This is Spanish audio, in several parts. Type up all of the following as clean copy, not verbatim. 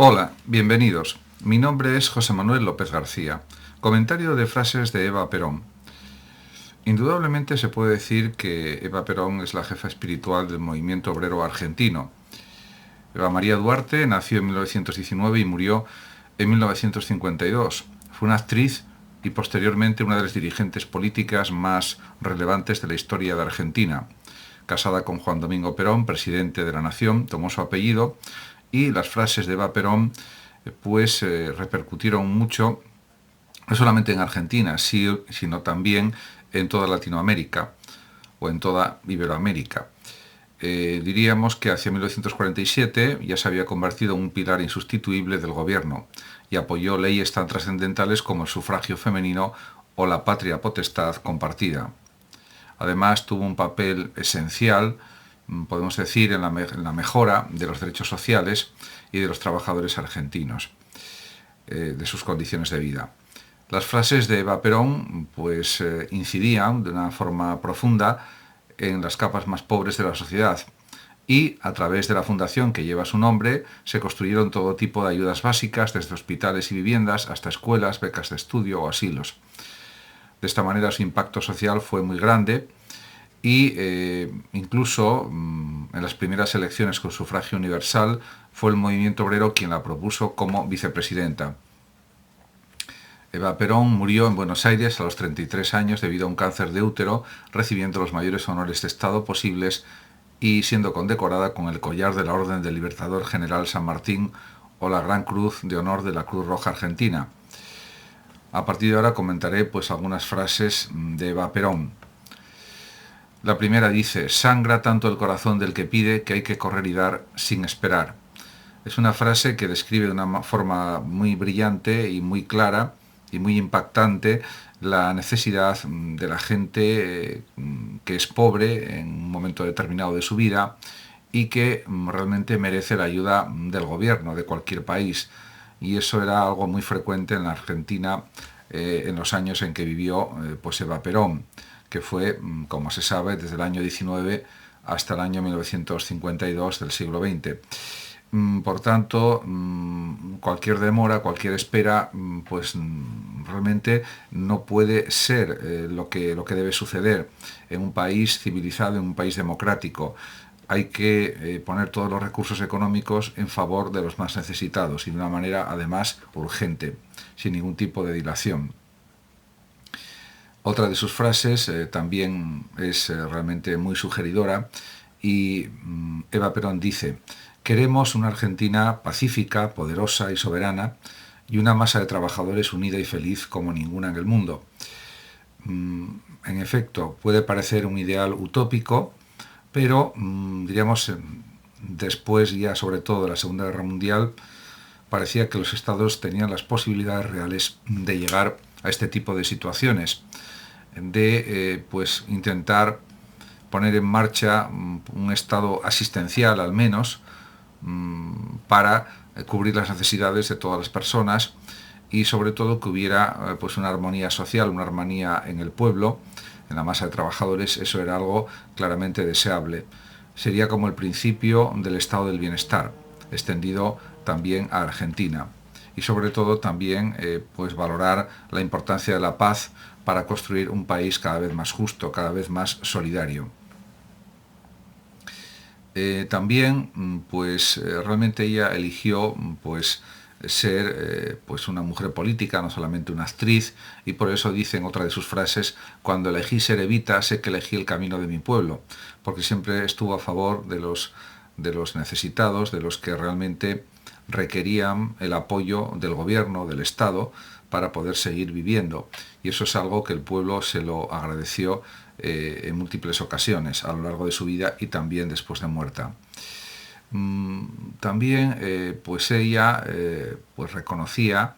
Hola, bienvenidos. Mi nombre es José Manuel López García. Comentario de frases de Eva Perón. Indudablemente se puede decir que Eva Perón es la jefa espiritual del movimiento obrero argentino. Eva María Duarte nació en 1919 y murió en 1952. Fue una actriz y posteriormente una de las dirigentes políticas más relevantes de la historia de Argentina. Casada con Juan Domingo Perón, presidente de la Nación, tomó su apellido y las frases de Eva Perón repercutieron mucho, no solamente en Argentina, sino también en toda Latinoamérica o en toda Iberoamérica. Diríamos que hacia 1947 ya se había convertido en un pilar insustituible del gobierno y apoyó leyes tan trascendentales como el sufragio femenino o la patria potestad compartida. Además, tuvo un papel esencial, podemos decir, en la mejora de los derechos sociales y de los trabajadores argentinos, de sus condiciones de vida. Las frases de Eva Perón incidían de una forma profunda en las capas más pobres de la sociedad y a través de la fundación que lleva su nombre se construyeron todo tipo de ayudas básicas, desde hospitales y viviendas hasta escuelas, becas de estudio o asilos. De esta manera su impacto social fue muy grande y incluso en las primeras elecciones con sufragio universal fue el movimiento obrero quien la propuso como vicepresidenta. Eva Perón murió en Buenos Aires a los 33 años debido a un cáncer de útero, recibiendo los mayores honores de Estado posibles y siendo condecorada con el collar de la Orden del Libertador General San Martín o la Gran Cruz de Honor de la Cruz Roja Argentina. A partir de ahora comentaré algunas frases de Eva Perón. La primera dice: sangra tanto el corazón del que pide que hay que correr y dar sin esperar. Es una frase que describe de una forma muy brillante y muy clara y muy impactante la necesidad de la gente que es pobre en un momento determinado de su vida y que realmente merece la ayuda del gobierno de cualquier país. Y eso era algo muy frecuente en la Argentina en los años en que vivió Eva Perón, que fue, como se sabe, desde el año 19 hasta el año 1952 del siglo XX. Por tanto, cualquier demora, cualquier espera, realmente no puede ser lo que debe suceder en un país civilizado, en un país democrático. Hay que poner todos los recursos económicos en favor de los más necesitados y de una manera, además, urgente, sin ningún tipo de dilación. Otra de sus frases también es realmente muy sugeridora y Eva Perón dice: queremos una Argentina pacífica, poderosa y soberana y una masa de trabajadores unida y feliz como ninguna en el mundo. En efecto, puede parecer un ideal utópico, pero diríamos después ya sobre todo de la Segunda Guerra Mundial parecía que los estados tenían las posibilidades reales de llegar a este tipo de situaciones, de intentar poner en marcha un estado asistencial al menos para cubrir las necesidades de todas las personas y sobre todo que hubiera una armonía social, una armonía en el pueblo, en la masa de trabajadores. Eso era algo claramente deseable. Sería como el principio del estado del bienestar, extendido también a Argentina. Y sobre todo también valorar la importancia de la paz para construir un país cada vez más justo, cada vez más solidario. También realmente ella eligió ser una mujer política, no solamente una actriz, y por eso dice en otra de sus frases: cuando elegí ser Evita, sé que elegí el camino de mi pueblo, porque siempre estuvo a favor de los necesitados, de los que realmente requerían el apoyo del gobierno, del Estado, para poder seguir viviendo. Y eso es algo que el pueblo se lo agradeció en múltiples ocasiones a lo largo de su vida y también después de muerta. También ella reconocía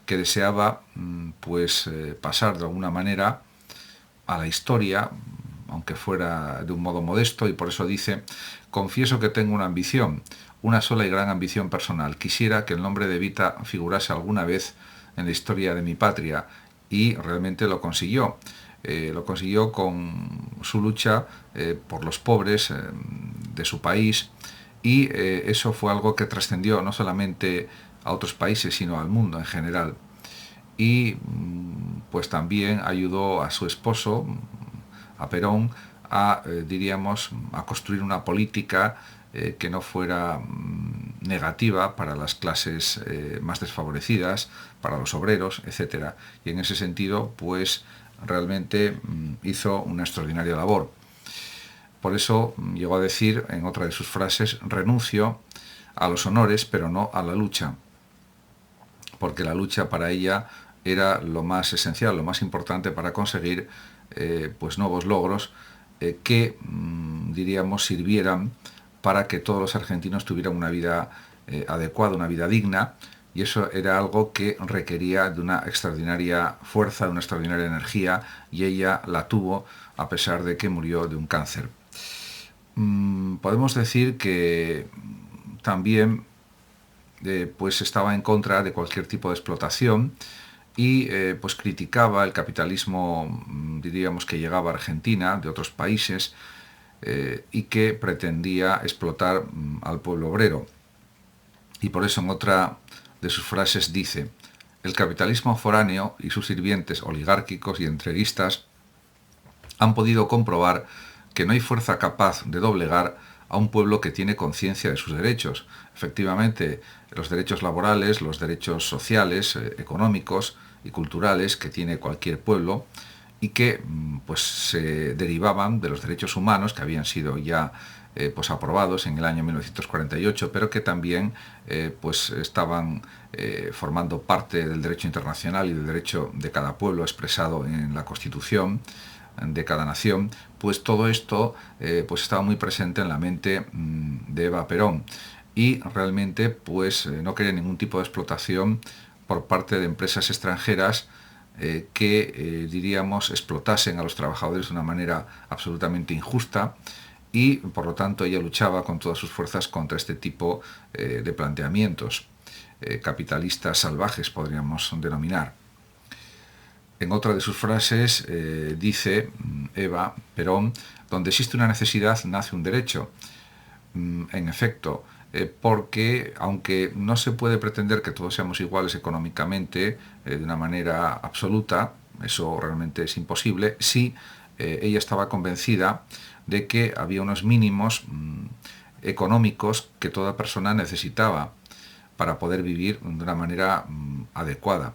que deseaba pasar de alguna manera a la historia, aunque fuera de un modo modesto, y por eso dice: confieso que tengo una ambición, una sola y gran ambición personal. Quisiera que el nombre de Evita figurase alguna vez en la historia de mi patria, y realmente lo consiguió. Lo consiguió con su lucha por los pobres de su país y eso fue algo que trascendió no solamente a otros países, sino al mundo en general. Y pues también ayudó a su esposo, a Perón, a, diríamos, a construir una política que no fuera negativa para las clases más desfavorecidas, para los obreros, etcétera. Y en ese sentido, pues realmente hizo una extraordinaria labor. Por eso llegó a decir en otra de sus frases: renuncio a los honores, pero no a la lucha, porque la lucha para ella era lo más esencial, lo más importante para conseguir pues nuevos logros que, diríamos, sirvieran para que todos los argentinos tuvieran una vida adecuada, una vida digna, y eso era algo que requería de una extraordinaria fuerza, de una extraordinaria energía, y ella la tuvo a pesar de que murió de un cáncer. Podemos decir que también pues estaba en contra de cualquier tipo de explotación y pues criticaba el capitalismo, diríamos, que llegaba a Argentina de otros países y que pretendía explotar al pueblo obrero. Y por eso en otra de sus frases dice: el capitalismo foráneo y sus sirvientes oligárquicos y entreguistas han podido comprobar que no hay fuerza capaz de doblegar a un pueblo que tiene conciencia de sus derechos. Efectivamente, los derechos laborales, los derechos sociales, económicos y culturales que tiene cualquier pueblo y que pues se derivaban de los derechos humanos que habían sido ya pues aprobados en el año 1948, pero que también pues estaban formando parte del derecho internacional y del derecho de cada pueblo expresado en la Constitución de cada nación. Pues todo esto pues estaba muy presente en la mente de Eva Perón, y realmente pues no quería ningún tipo de explotación por parte de empresas extranjeras que diríamos explotasen a los trabajadores de una manera absolutamente injusta, y por lo tanto ella luchaba con todas sus fuerzas contra este tipo de planteamientos capitalistas salvajes, podríamos denominar. En otra de sus frases dice Eva Perón: donde existe una necesidad nace un derecho. En efecto, porque aunque no se puede pretender que todos seamos iguales económicamente de una manera absoluta, eso realmente es imposible, sí ella estaba convencida de que había unos mínimos económicos que toda persona necesitaba para poder vivir de una manera adecuada.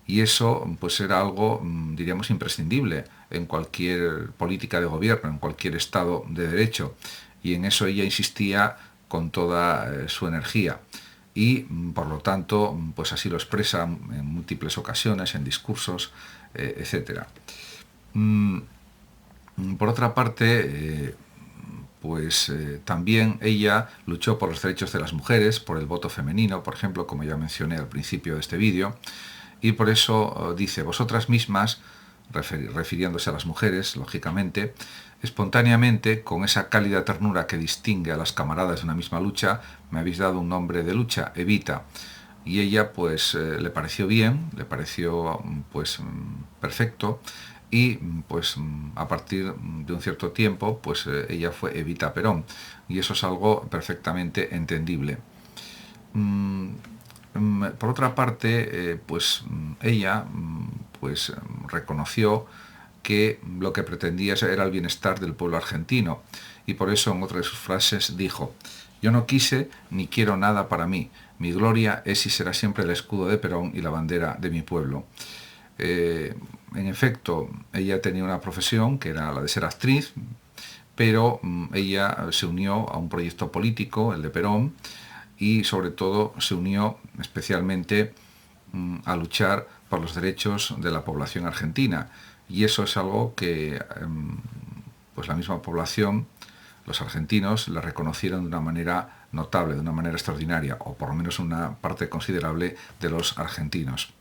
Y eso pues era algo, diríamos, imprescindible en cualquier política de gobierno, en cualquier Estado de Derecho. Y en eso ella insistía con toda su energía. Y por lo tanto, pues así lo expresa en múltiples ocasiones, en discursos, etc. Por otra parte, pues también ella luchó por los derechos de las mujeres, por el voto femenino, por ejemplo, como ya mencioné al principio de este vídeo, y por eso dice: vosotras mismas, refiriéndose a las mujeres, lógicamente, espontáneamente, con esa cálida ternura que distingue a las camaradas de una misma lucha, me habéis dado un nombre de lucha, Evita. Y ella pues le pareció bien, le pareció pues perfecto, y pues a partir de un cierto tiempo pues ella fue Evita Perón, y eso es algo perfectamente entendible. Por otra parte, pues ella pues reconoció que lo que pretendía era el bienestar del pueblo argentino, y por eso en otra de sus frases dijo: yo no quise ni quiero nada para mí, mi gloria es y será siempre el escudo de Perón y la bandera de mi pueblo. En efecto, ella tenía una profesión que era la de ser actriz, pero ella se unió a un proyecto político, el de Perón, y sobre todo se unió especialmente a luchar por los derechos de la población argentina, y eso es algo que pues la misma población, los argentinos, la reconocieron de una manera notable, de una manera extraordinaria, o por lo menos una parte considerable de los argentinos.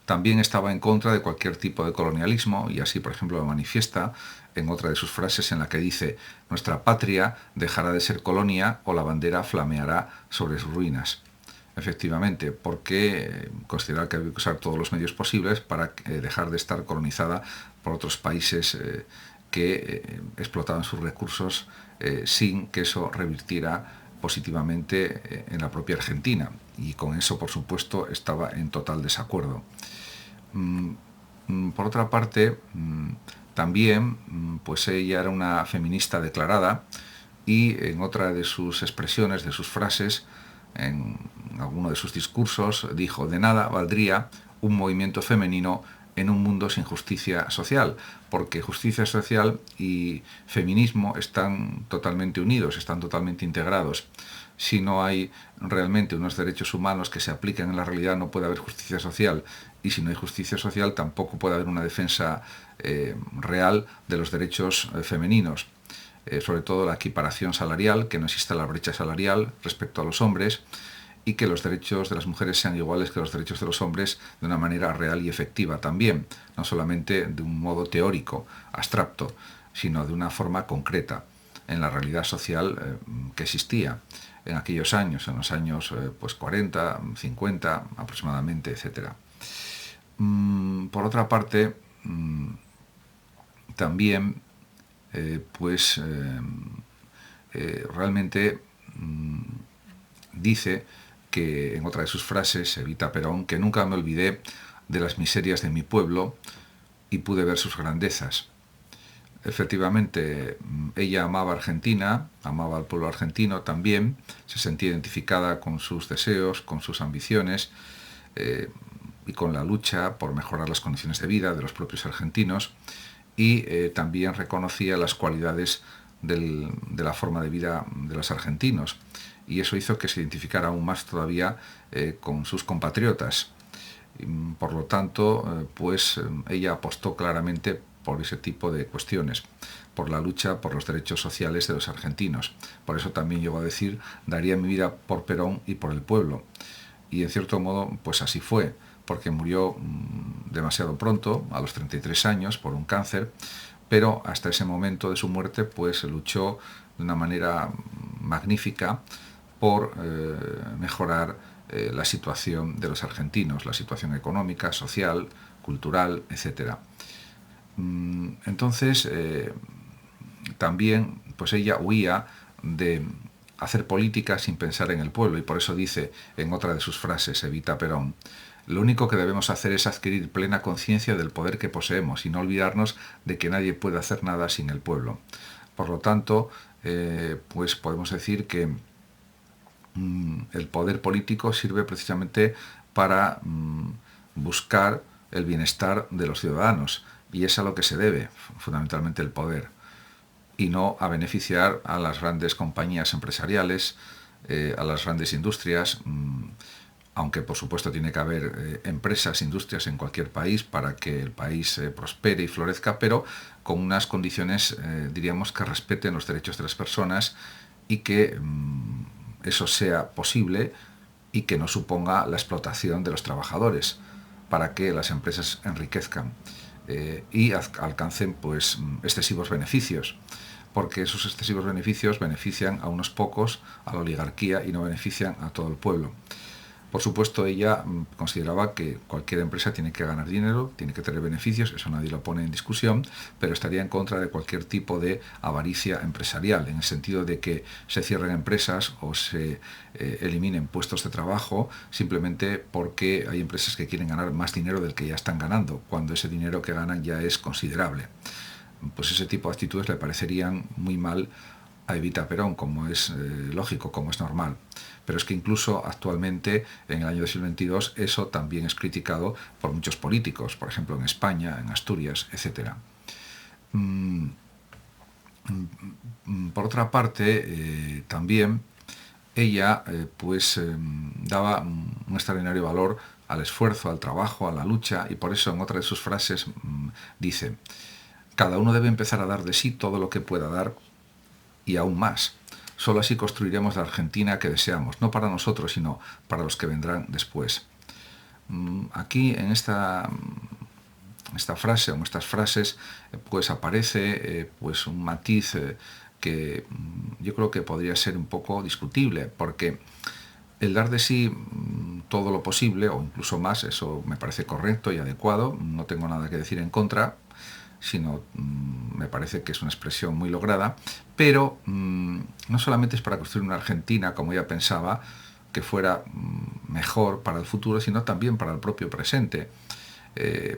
También estaba en contra de cualquier tipo de colonialismo, y así, por ejemplo, lo manifiesta en otra de sus frases, en la que dice: nuestra patria dejará de ser colonia o la bandera flameará sobre sus ruinas. Efectivamente, porque considerar que hay que usar todos los medios posibles para dejar de estar colonizada por otros países que explotaban sus recursos sin que eso revirtiera positivamente en la propia Argentina. Y con eso, por supuesto, estaba en total desacuerdo. Por otra parte, también, pues ella era una feminista declarada y en otra de sus expresiones, de sus frases, en alguno de sus discursos, dijo: de nada valdría un movimiento femenino en un mundo sin justicia social, porque justicia social y feminismo están totalmente unidos, están totalmente integrados. Si no hay realmente unos derechos humanos que se apliquen en la realidad, no puede haber justicia social, y si no hay justicia social tampoco puede haber una defensa real de los derechos femeninos. Sobre todo la equiparación salarial, que no exista la brecha salarial respecto a los hombres, y que los derechos de las mujeres sean iguales que los derechos de los hombres de una manera real y efectiva también, no solamente de un modo teórico, abstracto, sino de una forma concreta en la realidad social que existía en aquellos años, en los años pues 40, 50 aproximadamente, etc. Por otra parte, también realmente dice que, en otra de sus frases, Evita Perón, que nunca me olvidé de las miserias de mi pueblo y pude ver sus grandezas. Efectivamente, ella amaba a Argentina, amaba al pueblo argentino también, se sentía identificada con sus deseos, con sus ambiciones y con la lucha por mejorar las condiciones de vida de los propios argentinos, y también reconocía las cualidades de la forma de vida de los argentinos, y eso hizo que se identificara aún más todavía con sus compatriotas. Por lo tanto, ella apostó claramente por ese tipo de cuestiones, por la lucha por los derechos sociales de los argentinos. Por eso también llegó a decir: daría mi vida por Perón y por el pueblo. Y en cierto modo, pues así fue, porque murió demasiado pronto, a los 33 años, por un cáncer, pero hasta ese momento de su muerte, pues luchó de una manera magnífica por mejorar la situación de los argentinos, la situación económica, social, cultural, etc. Entonces, también pues ella huía de hacer política sin pensar en el pueblo, y por eso dice en otra de sus frases, Evita Perón: lo único que debemos hacer es adquirir plena conciencia del poder que poseemos y no olvidarnos de que nadie puede hacer nada sin el pueblo. Por lo tanto, pues podemos decir que el poder político sirve precisamente para buscar el bienestar de los ciudadanos, y es a lo que se debe fundamentalmente el poder, y no a beneficiar a las grandes compañías empresariales, a las grandes industrias, aunque por supuesto tiene que haber empresas, industrias en cualquier país para que el país prospere y florezca, pero con unas condiciones, diríamos, que respeten los derechos de las personas, y que eso sea posible y que no suponga la explotación de los trabajadores, para que las empresas enriquezcan y alcancen pues excesivos beneficios, porque esos excesivos beneficios benefician a unos pocos, a la oligarquía, y no benefician a todo el pueblo. Por supuesto, ella consideraba que cualquier empresa tiene que ganar dinero, tiene que tener beneficios, eso nadie lo pone en discusión, pero estaría en contra de cualquier tipo de avaricia empresarial, en el sentido de que se cierren empresas o se eliminen puestos de trabajo simplemente porque hay empresas que quieren ganar más dinero del que ya están ganando, cuando ese dinero que ganan ya es considerable. Pues ese tipo de actitudes le parecerían muy mal a Evita Perón, como es lógico, como es normal. Pero es que incluso actualmente, en el año 2022, eso también es criticado por muchos políticos, por ejemplo en España, en Asturias, etc. Por otra parte, también ella daba un extraordinario valor al esfuerzo, al trabajo, a la lucha, y por eso en otra de sus frases dice: cada uno debe empezar a dar de sí todo lo que pueda dar, y aún más. Solo así construiremos la Argentina que deseamos, no para nosotros, sino para los que vendrán después. Aquí, en esta frase, o en estas frases, pues aparece pues un matiz que yo creo que podría ser un poco discutible, porque el dar de sí todo lo posible, o incluso más, eso me parece correcto y adecuado, no tengo nada que decir en contra, sino me parece que es una expresión muy lograda, pero no solamente es para construir una Argentina, como ella pensaba, que fuera mejor para el futuro, sino también para el propio presente,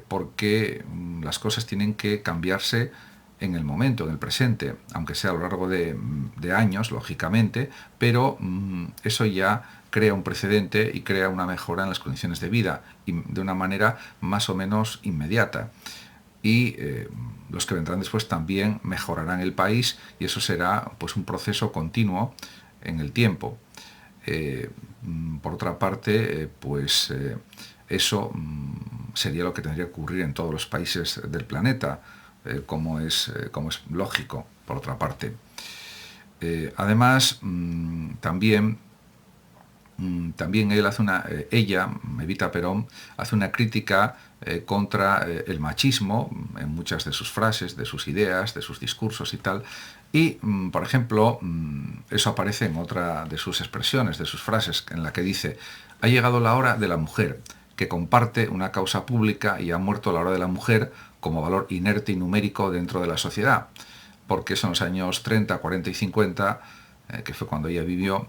porque las cosas tienen que cambiarse en el momento, en el presente, aunque sea a lo largo de años, lógicamente, pero eso ya crea un precedente y crea una mejora en las condiciones de vida, y de una manera más o menos inmediata. Y los que vendrán después también mejorarán el país, y eso será pues un proceso continuo en el tiempo. Por otra parte, eso sería lo que tendría que ocurrir en todos los países del planeta, como es lógico, por otra parte. Además, también ella, Evita Perón, hace una crítica contra el machismo en muchas de sus frases, de sus ideas, de sus discursos y tal. Y, por ejemplo, eso aparece en otra de sus expresiones, de sus frases, en la que dice: ha llegado la hora de la mujer, que comparte una causa pública, y ha muerto la hora de la mujer como valor inerte y numérico dentro de la sociedad. Porque eso en los años 30, 40 y 50, que fue cuando ella vivió,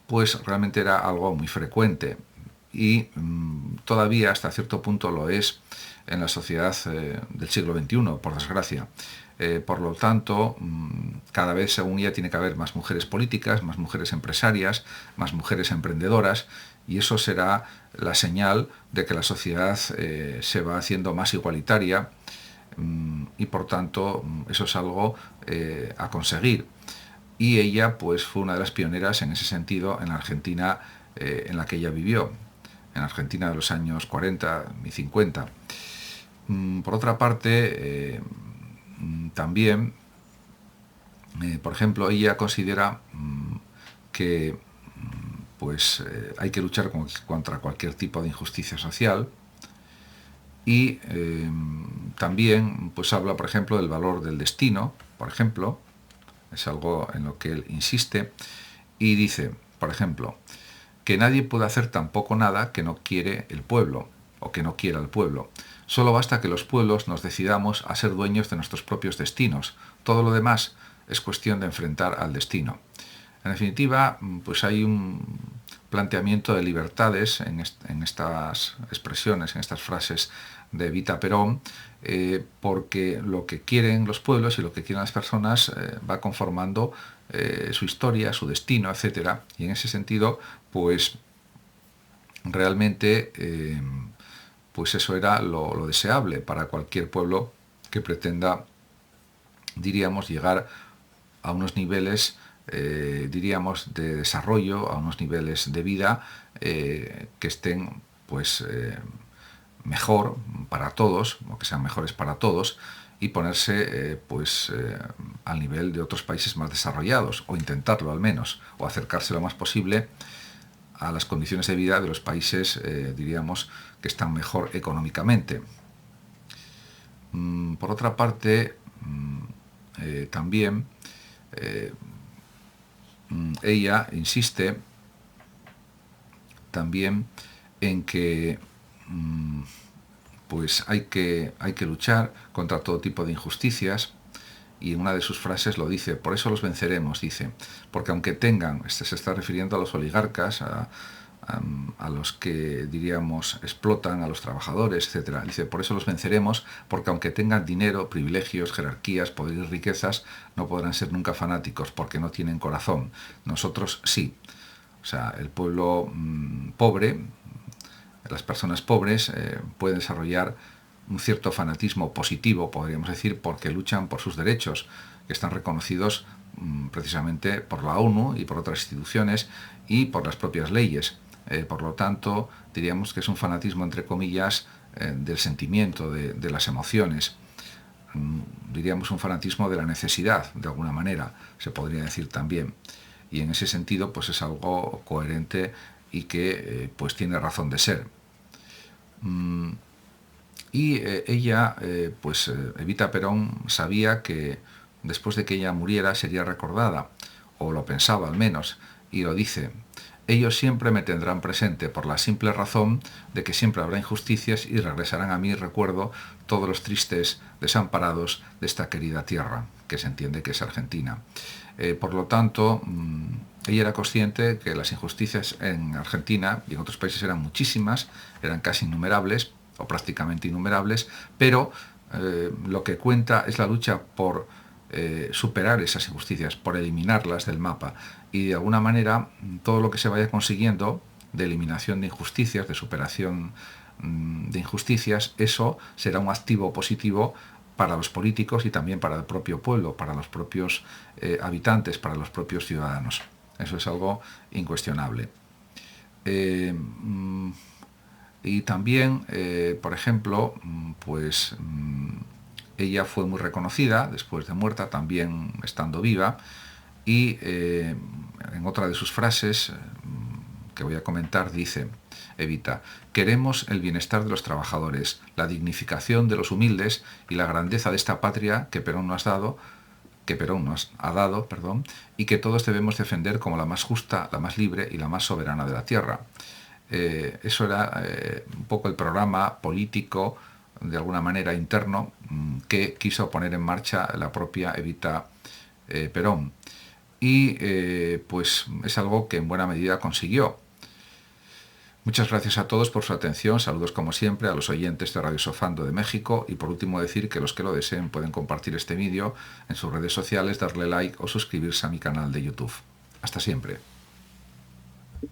pues realmente era algo muy frecuente, y todavía hasta cierto punto lo es en la sociedad del siglo XXI, por desgracia. Por lo tanto, cada vez, según ella, tiene que haber más mujeres políticas, más mujeres empresarias, más mujeres emprendedoras, y eso será la señal de que la sociedad se va haciendo más igualitaria, y por tanto eso es algo a conseguir. Y ella pues fue una de las pioneras en ese sentido en la Argentina en la que ella vivió, en la Argentina de los años 40 y 50. Por otra parte, también, por ejemplo, ella considera que hay que luchar contra cualquier tipo de injusticia social, y también pues habla, por ejemplo, del valor del destino, por ejemplo. Es algo en lo que él insiste, y dice, por ejemplo, que nadie puede hacer tampoco nada que no quiere el pueblo, o que no quiera el pueblo. Solo basta que los pueblos nos decidamos a ser dueños de nuestros propios destinos. Todo lo demás es cuestión de enfrentar al destino. En definitiva, pues hay un planteamiento de libertades en estas expresiones, en estas frases de Evita Perón, porque lo que quieren los pueblos y lo que quieren las personas va conformando su historia, su destino, etc. Y en ese sentido, pues realmente pues eso era lo deseable para cualquier pueblo que pretenda, diríamos, llegar a unos niveles, diríamos, de desarrollo, a unos niveles de vida que estén pues mejor para todos, o que sean mejores para todos, y ponerse al nivel de otros países más desarrollados, o intentarlo al menos, o acercarse lo más posible a las condiciones de vida de los países, diríamos, que están mejor económicamente. Por otra parte, también ella insiste también en que pues hay que luchar contra todo tipo de injusticias, y en una de sus frases lo dice: por eso los venceremos, dice, porque aunque tengan, se está refiriendo a los oligarcas, a los que, diríamos, explotan a los trabajadores, etc. Dice: por eso los venceremos, porque aunque tengan dinero, privilegios, jerarquías, poder y riquezas, no podrán ser nunca fanáticos, porque no tienen corazón. Nosotros sí. O sea, el pueblo pobre, las personas pobres pueden desarrollar un cierto fanatismo positivo, podríamos decir, porque luchan por sus derechos, que están reconocidos precisamente por la ONU y por otras instituciones y por las propias leyes. Por lo tanto, diríamos que es un fanatismo, entre comillas, del sentimiento, de las emociones. Diríamos un fanatismo de la necesidad, de alguna manera, se podría decir también. Y en ese sentido, pues es algo coherente y que pues tiene razón de ser. Y ella, Evita Perón, sabía que después de que ella muriera sería recordada, o lo pensaba al menos, y lo dice: ellos siempre me tendrán presente por la simple razón de que siempre habrá injusticias y regresarán a mi recuerdo todos los tristes desamparados de esta querida tierra, que se entiende que es Argentina. Por lo tanto, ella era consciente que las injusticias en Argentina y en otros países eran muchísimas, eran casi innumerables o prácticamente innumerables, pero lo que cuenta es la lucha por superar esas injusticias, por eliminarlas del mapa, y de alguna manera todo lo que se vaya consiguiendo de eliminación de injusticias, de superación de injusticias, eso será un activo positivo para los políticos y también para el propio pueblo, para los propios habitantes, para los propios ciudadanos. Eso es algo incuestionable. Y también, por ejemplo, pues ella fue muy reconocida después de muerta, también estando viva, y en otra de sus frases que voy a comentar dice Evita: queremos el bienestar de los trabajadores, la dignificación de los humildes y la grandeza de esta patria que Perón nos ha dado, y que todos debemos defender como la más justa, la más libre y la más soberana de la tierra. Eso era un poco el programa político, de alguna manera interno, que quiso poner en marcha la propia Evita Perón. Y pues es algo que en buena medida consiguió. Muchas gracias a todos por su atención, saludos como siempre a los oyentes de Radio Sofando de México, y por último decir que los que lo deseen pueden compartir este vídeo en sus redes sociales, darle like o suscribirse a mi canal de YouTube. Hasta siempre.